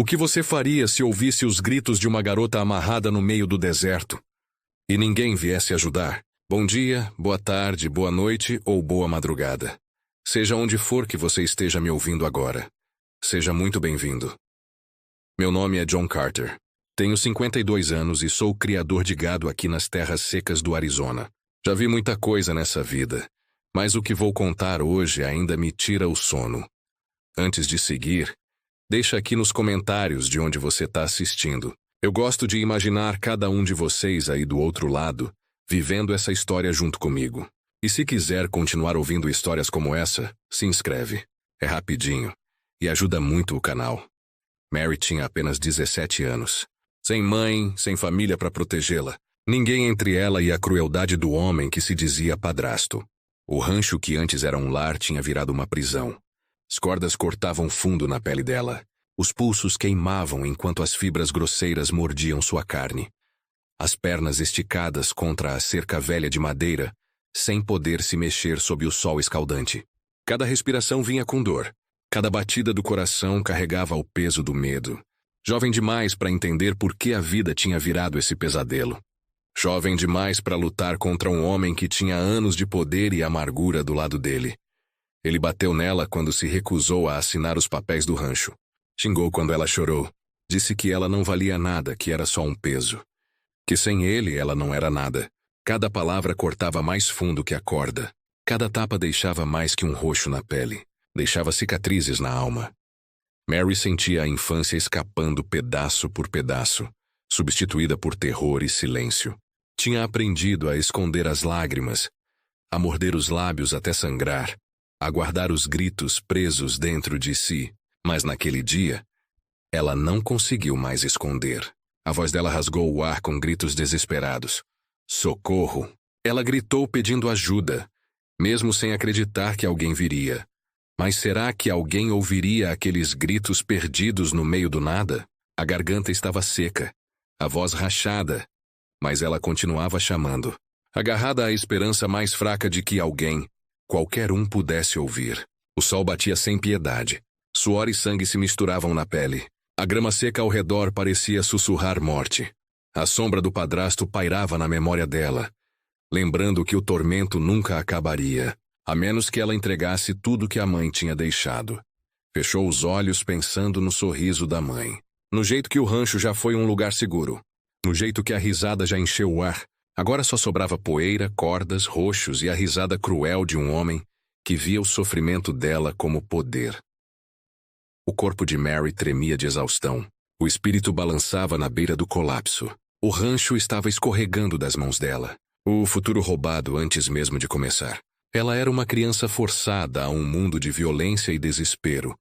O que você faria se ouvisse os gritos de uma garota amarrada no meio do deserto e ninguém viesse ajudar? Bom dia, boa tarde, boa noite ou boa madrugada. Seja onde for que você esteja me ouvindo agora. Seja muito bem-vindo. Meu nome é John Carter. Tenho 52 anos e sou criador de gado aqui nas terras secas do Arizona. Já vi muita coisa nessa vida, mas o que vou contar hoje ainda me tira o sono. Antes de seguir, deixa aqui nos comentários de onde você está assistindo. Eu gosto de imaginar cada um de vocês aí do outro lado, vivendo essa história junto comigo. E se quiser continuar ouvindo histórias como essa, se inscreve. É rapidinho e ajuda muito o canal. Mary tinha apenas 17 anos. Sem mãe, sem família para protegê-la. Ninguém entre ela e a crueldade do homem que se dizia padrasto. O rancho que antes era um lar tinha virado uma prisão. As cordas cortavam fundo na pele dela. Os pulsos queimavam enquanto as fibras grosseiras mordiam sua carne. As pernas esticadas contra a cerca velha de madeira, sem poder se mexer sob o sol escaldante. Cada respiração vinha com dor. Cada batida do coração carregava o peso do medo. Jovem demais para entender por que a vida tinha virado esse pesadelo. Jovem demais para lutar contra um homem que tinha anos de poder e amargura do lado dele. Ele bateu nela quando se recusou a assinar os papéis do rancho. Xingou quando ela chorou. Disse que ela não valia nada, que era só um peso. Que sem ele ela não era nada. Cada palavra cortava mais fundo que a corda. Cada tapa deixava mais que um roxo na pele. Deixava cicatrizes na alma. Mary sentia a infância escapando pedaço por pedaço, substituída por terror e silêncio. Tinha aprendido a esconder as lágrimas, a morder os lábios até sangrar, a guardar os gritos presos dentro de si. Mas naquele dia, ela não conseguiu mais esconder. A voz dela rasgou o ar com gritos desesperados. Socorro! Ela gritou pedindo ajuda, mesmo sem acreditar que alguém viria. Mas será que alguém ouviria aqueles gritos perdidos no meio do nada? A garganta estava seca, a voz rachada, mas ela continuava chamando, agarrada à esperança mais fraca de que alguém, qualquer um, pudesse ouvir. O sol batia sem piedade. Suor e sangue se misturavam na pele. A grama seca ao redor parecia sussurrar morte. A sombra do padrasto pairava na memória dela, lembrando que o tormento nunca acabaria, a menos que ela entregasse tudo que a mãe tinha deixado. Fechou os olhos pensando no sorriso da mãe. No jeito que o rancho já foi um lugar seguro. No jeito que a risada já encheu o ar. Agora só sobrava poeira, cordas, roxos e a risada cruel de um homem que via o sofrimento dela como poder. O corpo de Mary tremia de exaustão. O espírito balançava na beira do colapso. O rancho estava escorregando das mãos dela. O futuro roubado antes mesmo de começar. Ela era uma criança forçada a um mundo de violência e desespero,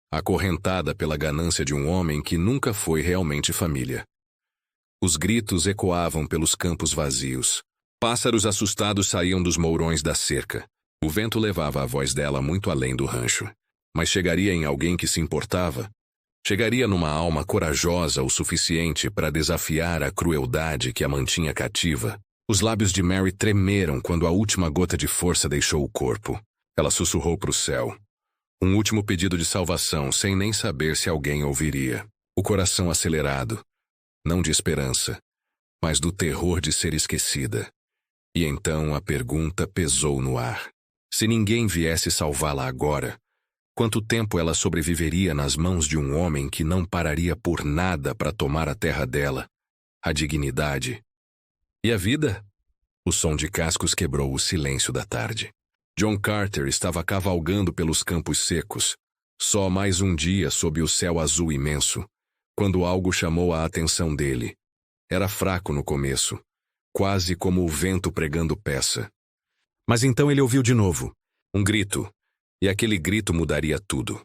acorrentada pela ganância de um homem que nunca foi realmente família. Os gritos ecoavam pelos campos vazios. Pássaros assustados saíam dos mourões da cerca. O vento levava a voz dela muito além do rancho. Mas chegaria em alguém que se importava? Chegaria numa alma corajosa o suficiente para desafiar a crueldade que a mantinha cativa? Os lábios de Mary tremeram quando a última gota de força deixou o corpo. Ela sussurrou para o céu. Um último pedido de salvação, sem nem saber se alguém ouviria. O coração acelerado, não de esperança, mas do terror de ser esquecida. E então a pergunta pesou no ar. Se ninguém viesse salvá-la agora, quanto tempo ela sobreviveria nas mãos de um homem que não pararia por nada para tomar a terra dela, a dignidade? E a vida? O som de cascos quebrou o silêncio da tarde. John Carter estava cavalgando pelos campos secos, só mais um dia sob o céu azul imenso, quando algo chamou a atenção dele. Era fraco no começo, quase como o vento pregando peça. Mas então ele ouviu de novo, um grito, e aquele grito mudaria tudo.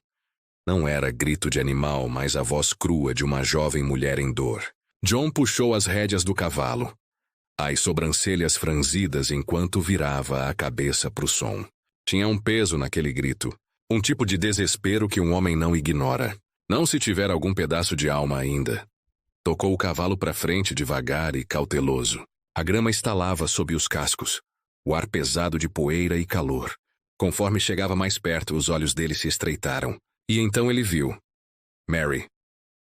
Não era grito de animal, mas a voz crua de uma jovem mulher em dor. John puxou as rédeas do cavalo, as sobrancelhas franzidas enquanto virava a cabeça para o som. Tinha um peso naquele grito, um tipo de desespero que um homem não ignora, não se tiver algum pedaço de alma ainda. Tocou o cavalo para frente devagar e cauteloso. A grama estalava sob os cascos, o ar pesado de poeira e calor. Conforme chegava mais perto, os olhos dele se estreitaram, e então ele viu Mary,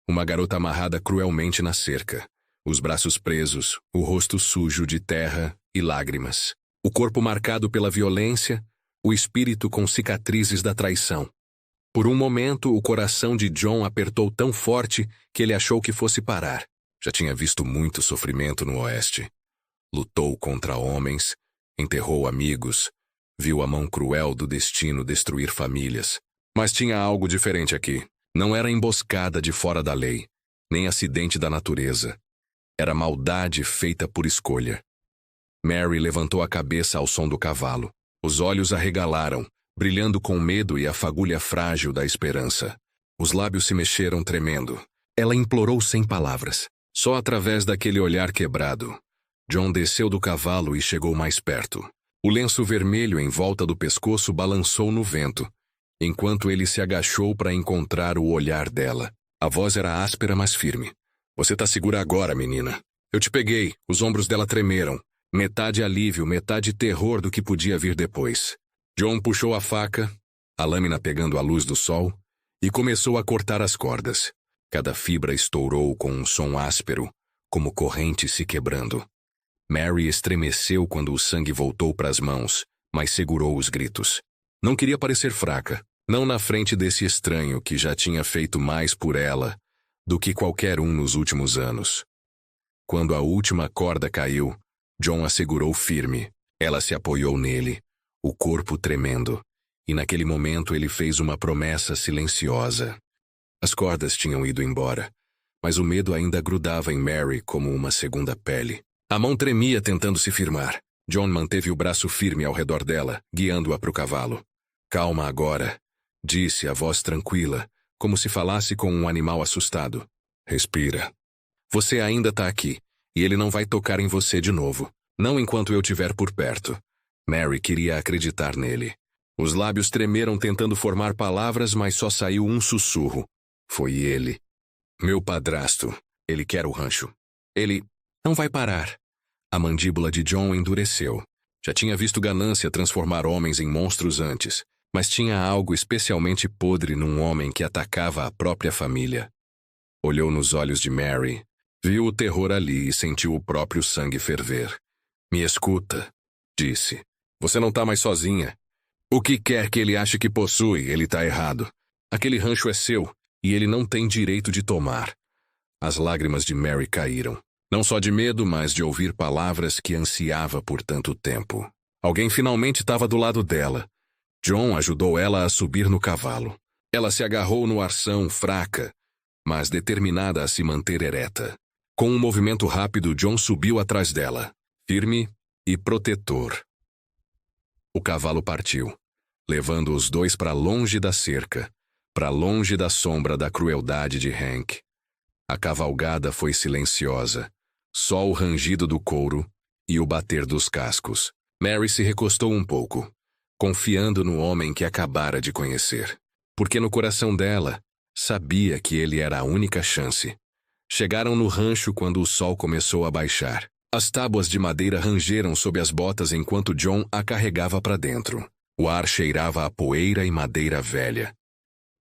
Uma garota amarrada cruelmente na cerca, os braços presos, o rosto sujo de terra e lágrimas. O corpo marcado pela violência, o espírito com cicatrizes da traição. Por um momento, o coração de John apertou tão forte que ele achou que fosse parar. Já tinha visto muito sofrimento no Oeste. Lutou contra homens, enterrou amigos, viu a mão cruel do destino destruir famílias. Mas tinha algo diferente aqui. Não era emboscada de fora da lei, nem acidente da natureza. Era maldade feita por escolha. Mary levantou a cabeça ao som do cavalo. Os olhos arregalaram, brilhando com medo e a fagulha frágil da esperança. Os lábios se mexeram tremendo. Ela implorou sem palavras. Só através daquele olhar quebrado. John desceu do cavalo e chegou mais perto. O lenço vermelho em volta do pescoço balançou no vento, enquanto ele se agachou para encontrar o olhar dela. A voz era áspera, mas firme. Você tá segura agora, menina. Eu te peguei. Os ombros dela tremeram. Metade alívio, metade terror do que podia vir depois. John puxou a faca, a lâmina pegando a luz do sol, e começou a cortar as cordas. Cada fibra estourou com um som áspero, como corrente se quebrando. Mary estremeceu quando o sangue voltou para as mãos, mas segurou os gritos. Não queria parecer fraca, não na frente desse estranho que já tinha feito mais por ela do que qualquer um nos últimos anos. Quando a última corda caiu, John a segurou firme. Ela se apoiou nele, o corpo tremendo, e naquele momento ele fez uma promessa silenciosa. As cordas tinham ido embora, mas o medo ainda grudava em Mary como uma segunda pele. A mão tremia tentando se firmar. John manteve o braço firme ao redor dela, guiando-a para o cavalo. Calma agora, disse a voz tranquila, como se falasse com um animal assustado. Respira. Você ainda está aqui, e ele não vai tocar em você de novo. Não enquanto eu estiver por perto. Mary queria acreditar nele. Os lábios tremeram tentando formar palavras, mas só saiu um sussurro. Foi ele. Meu padrasto. Ele quer o rancho. Ele não vai parar. A mandíbula de John endureceu. Já tinha visto ganância transformar homens em monstros antes, mas tinha algo especialmente podre num homem que atacava a própria família. Olhou nos olhos de Mary, viu o terror ali e sentiu o próprio sangue ferver. Me escuta, disse. Você não está mais sozinha. O que quer que ele ache que possui, ele está errado. Aquele rancho é seu, e ele não tem direito de tomar. As lágrimas de Mary caíram. Não só de medo, mas de ouvir palavras que ansiava por tanto tempo. Alguém finalmente estava do lado dela. John ajudou ela a subir no cavalo. Ela se agarrou no arção, fraca, mas determinada a se manter ereta. Com um movimento rápido, John subiu atrás dela, firme e protetor. O cavalo partiu, levando os dois para longe da cerca, para longe da sombra da crueldade de Hank. A cavalgada foi silenciosa, só o rangido do couro e o bater dos cascos. Mary se recostou um pouco, confiando no homem que acabara de conhecer. Porque no coração dela, sabia que ele era a única chance. Chegaram no rancho quando o sol começou a baixar. As tábuas de madeira rangeram sob as botas enquanto John a carregava para dentro. O ar cheirava a poeira e madeira velha.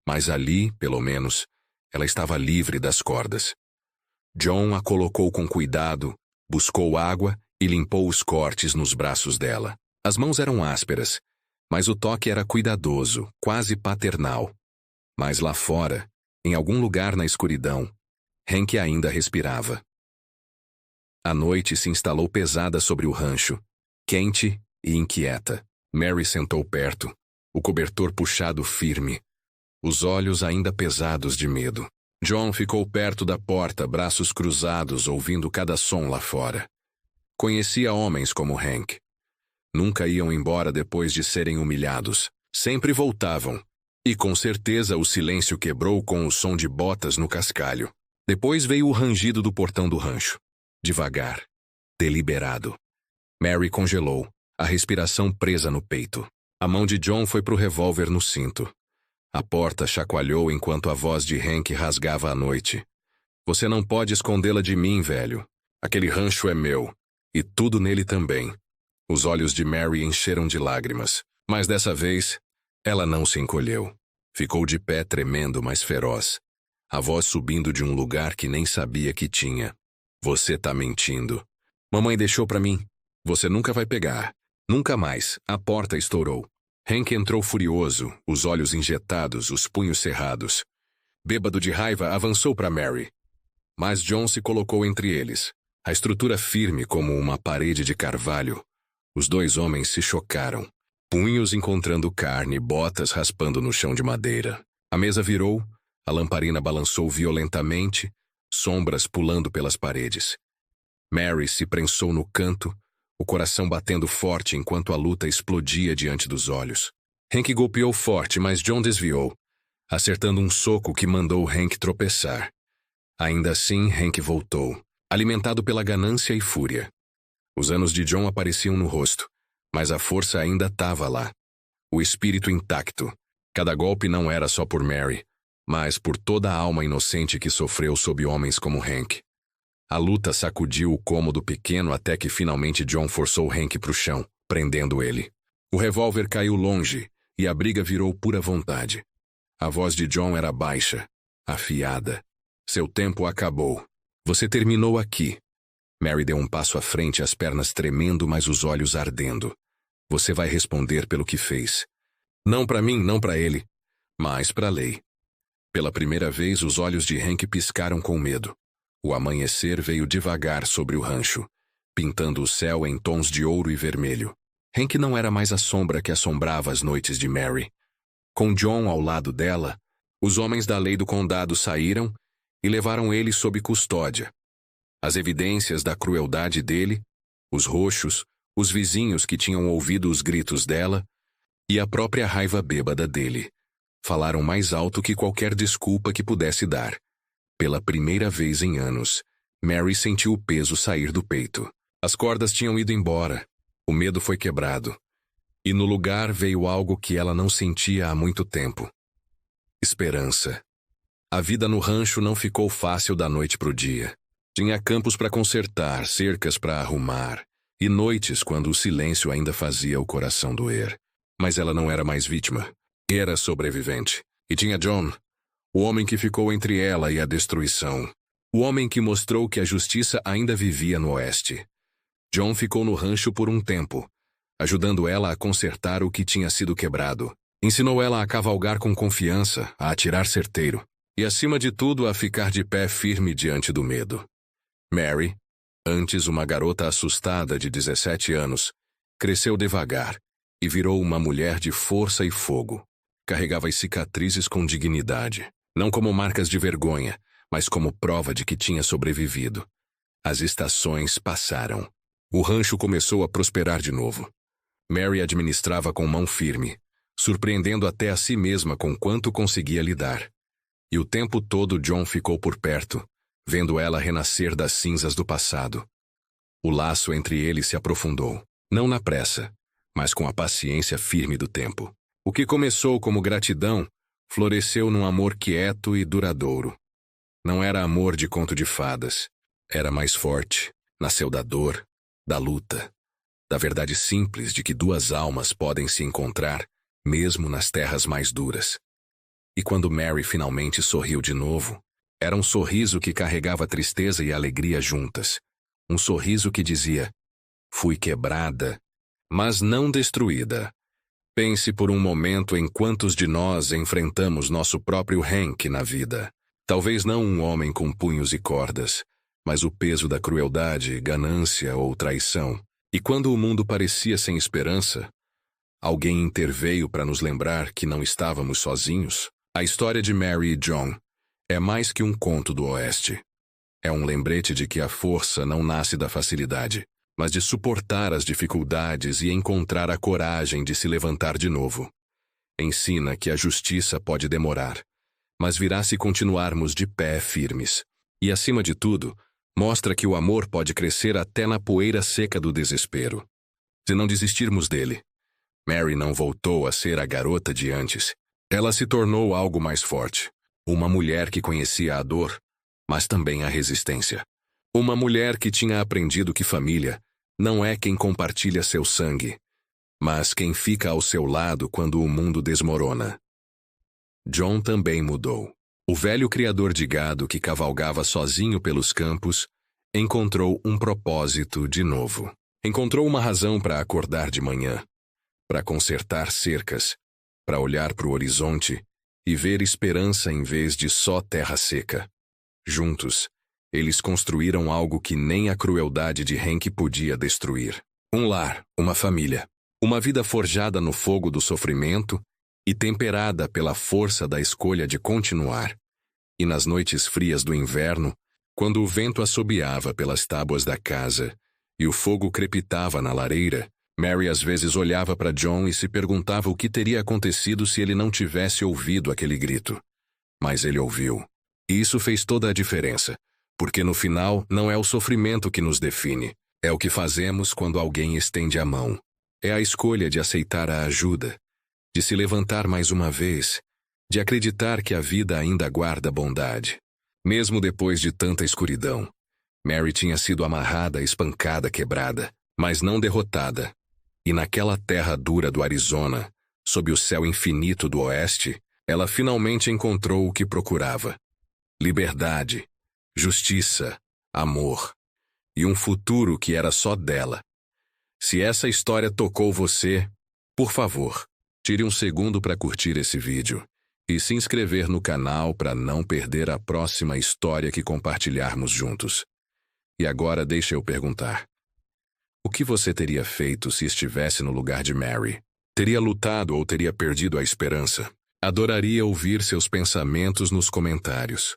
Mas ali, pelo menos, ela estava livre das cordas. John a colocou com cuidado, buscou água e limpou os cortes nos braços dela. As mãos eram ásperas, mas o toque era cuidadoso, quase paternal. Mas lá fora, em algum lugar na escuridão, Hank ainda respirava. A noite se instalou pesada sobre o rancho, quente e inquieta. Mary sentou perto, o cobertor puxado firme, os olhos ainda pesados de medo. John ficou perto da porta, braços cruzados, ouvindo cada som lá fora. Conhecia homens como Hank. Nunca iam embora depois de serem humilhados. Sempre voltavam. E com certeza o silêncio quebrou com o som de botas no cascalho. Depois veio o rangido do portão do rancho. Devagar. Deliberado. Mary congelou, a respiração presa no peito. A mão de John foi para o revólver no cinto. A porta chacoalhou enquanto a voz de Hank rasgava a noite. Você não pode escondê-la de mim, velho. Aquele rancho é meu. E tudo nele também. Os olhos de Mary encheram de lágrimas. Mas dessa vez, ela não se encolheu. Ficou de pé tremendo, mas feroz. A voz subindo de um lugar que nem sabia que tinha. Você tá mentindo. Mamãe deixou pra mim. Você nunca vai pegar. Nunca mais. A porta estourou. Hank entrou furioso, os olhos injetados, os punhos cerrados. Bêbado de raiva, avançou para Mary. Mas John se colocou entre eles. A estrutura firme como uma parede de carvalho. Os dois homens se chocaram. Punhos encontrando carne, botas raspando no chão de madeira. A mesa virou, a lamparina balançou violentamente, sombras pulando pelas paredes. Mary se prensou no canto, o coração batendo forte enquanto a luta explodia diante dos olhos. Hank golpeou forte, mas John desviou, acertando um soco que mandou Hank tropeçar. Ainda assim, Hank voltou, alimentado pela ganância e fúria. Os anos de John apareciam no rosto, mas a força ainda estava lá. O espírito intacto. Cada golpe não era só por Mary, mas por toda a alma inocente que sofreu sob homens como Hank. A luta sacudiu o cômodo pequeno até que finalmente John forçou Hank para o chão, prendendo ele. O revólver caiu longe e a briga virou pura vontade. A voz de John era baixa, afiada. Seu tempo acabou. Você terminou aqui. Mary deu um passo à frente, as pernas tremendo, mas os olhos ardendo. Você vai responder pelo que fez. Não para mim, não para ele, mas para a lei. Pela primeira vez, os olhos de Hank piscaram com medo. O amanhecer veio devagar sobre o rancho, pintando o céu em tons de ouro e vermelho. Hank não era mais a sombra que assombrava as noites de Mary. Com John ao lado dela, os homens da lei do condado saíram e levaram ele sob custódia. As evidências da crueldade dele, os roxos, os vizinhos que tinham ouvido os gritos dela e a própria raiva bêbada dele falaram mais alto que qualquer desculpa que pudesse dar. Pela primeira vez em anos, Mary sentiu o peso sair do peito. As cordas tinham ido embora. O medo foi quebrado. E no lugar veio algo que ela não sentia há muito tempo. Esperança. A vida no rancho não ficou fácil da noite pro dia. Tinha campos para consertar, cercas para arrumar, e noites quando o silêncio ainda fazia o coração doer. Mas ela não era mais vítima. Era sobrevivente. E tinha John, o homem que ficou entre ela e a destruição. O homem que mostrou que a justiça ainda vivia no oeste. John ficou no rancho por um tempo, ajudando ela a consertar o que tinha sido quebrado. Ensinou ela a cavalgar com confiança, a atirar certeiro, e acima de tudo a ficar de pé firme diante do medo. Mary, antes uma garota assustada de 17 anos, cresceu devagar e virou uma mulher de força e fogo. Carregava as cicatrizes com dignidade. Não como marcas de vergonha, mas como prova de que tinha sobrevivido. As estações passaram. O rancho começou a prosperar de novo. Mary administrava com mão firme, surpreendendo até a si mesma com quanto conseguia lidar. E o tempo todo John ficou por perto, vendo ela renascer das cinzas do passado. O laço entre eles se aprofundou, não na pressa, mas com a paciência firme do tempo. O que começou como gratidão floresceu num amor quieto e duradouro. Não era amor de conto de fadas. Era mais forte. Nasceu da dor, da luta, da verdade simples de que duas almas podem se encontrar, mesmo nas terras mais duras. E quando Mary finalmente sorriu de novo, era um sorriso que carregava tristeza e alegria juntas. Um sorriso que dizia: fui quebrada, mas não destruída. Pense por um momento em quantos de nós enfrentamos nosso próprio Hank na vida. Talvez não um homem com punhos e cordas, mas o peso da crueldade, ganância ou traição. E quando o mundo parecia sem esperança, alguém interveio para nos lembrar que não estávamos sozinhos. A história de Mary e John é mais que um conto do Oeste. É um lembrete de que a força não nasce da facilidade, mas de suportar as dificuldades e encontrar a coragem de se levantar de novo. Ensina que a justiça pode demorar, mas virá se continuarmos de pé firmes. E, acima de tudo, mostra que o amor pode crescer até na poeira seca do desespero. Se não desistirmos dele. Mary não voltou a ser a garota de antes. Ela se tornou algo mais forte. Uma mulher que conhecia a dor, mas também a resistência. Uma mulher que tinha aprendido que família não é quem compartilha seu sangue, mas quem fica ao seu lado quando o mundo desmorona. John também mudou. O velho criador de gado que cavalgava sozinho pelos campos encontrou um propósito de novo. Encontrou uma razão para acordar de manhã, para consertar cercas, para olhar para o horizonte e ver esperança em vez de só terra seca. Juntos, eles construíram algo que nem a crueldade de Hank podia destruir. Um lar, uma família, uma vida forjada no fogo do sofrimento e temperada pela força da escolha de continuar. E nas noites frias do inverno, quando o vento assobiava pelas tábuas da casa e o fogo crepitava na lareira, Mary às vezes olhava para John e se perguntava o que teria acontecido se ele não tivesse ouvido aquele grito. Mas ele ouviu. E isso fez toda a diferença, porque no final não é o sofrimento que nos define, é o que fazemos quando alguém estende a mão. É a escolha de aceitar a ajuda, de se levantar mais uma vez, de acreditar que a vida ainda guarda bondade. Mesmo depois de tanta escuridão, Mary tinha sido amarrada, espancada, quebrada, mas não derrotada. E naquela terra dura do Arizona, sob o céu infinito do oeste, ela finalmente encontrou o que procurava. Liberdade, justiça, amor e um futuro que era só dela. Se essa história tocou você, por favor, tire um segundo para curtir esse vídeo e se inscrever no canal para não perder a próxima história que compartilharmos juntos. E agora deixa eu perguntar. O que você teria feito se estivesse no lugar de Mary? Teria lutado ou teria perdido a esperança? Adoraria ouvir seus pensamentos nos comentários.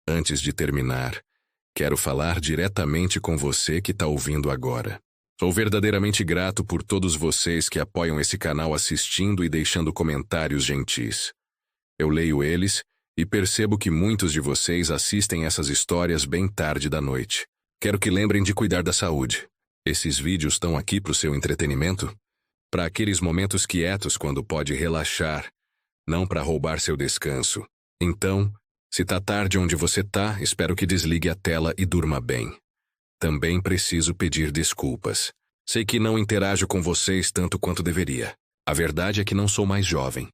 Antes de terminar, quero falar diretamente com você que está ouvindo agora. Sou verdadeiramente grato por todos vocês que apoiam esse canal assistindo e deixando comentários gentis. Eu leio eles e percebo que muitos de vocês assistem essas histórias bem tarde da noite. Quero que lembrem de cuidar da saúde. Esses vídeos estão aqui para o seu entretenimento? Para aqueles momentos quietos quando pode relaxar, não para roubar seu descanso. Então, se tá tarde onde você tá, espero que desligue a tela e durma bem. Também preciso pedir desculpas. Sei que não interajo com vocês tanto quanto deveria. A verdade é que não sou mais jovem.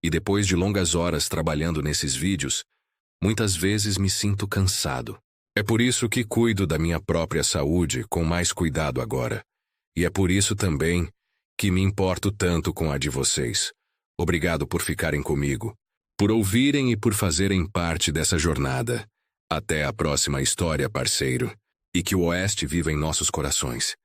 E depois de longas horas trabalhando nesses vídeos, muitas vezes me sinto cansado. É por isso que cuido da minha própria saúde com mais cuidado agora. E é por isso também que me importo tanto com a de vocês. Obrigado por ficarem comigo, por ouvirem e por fazerem parte dessa jornada. Até a próxima história, parceiro. E que o Oeste viva em nossos corações.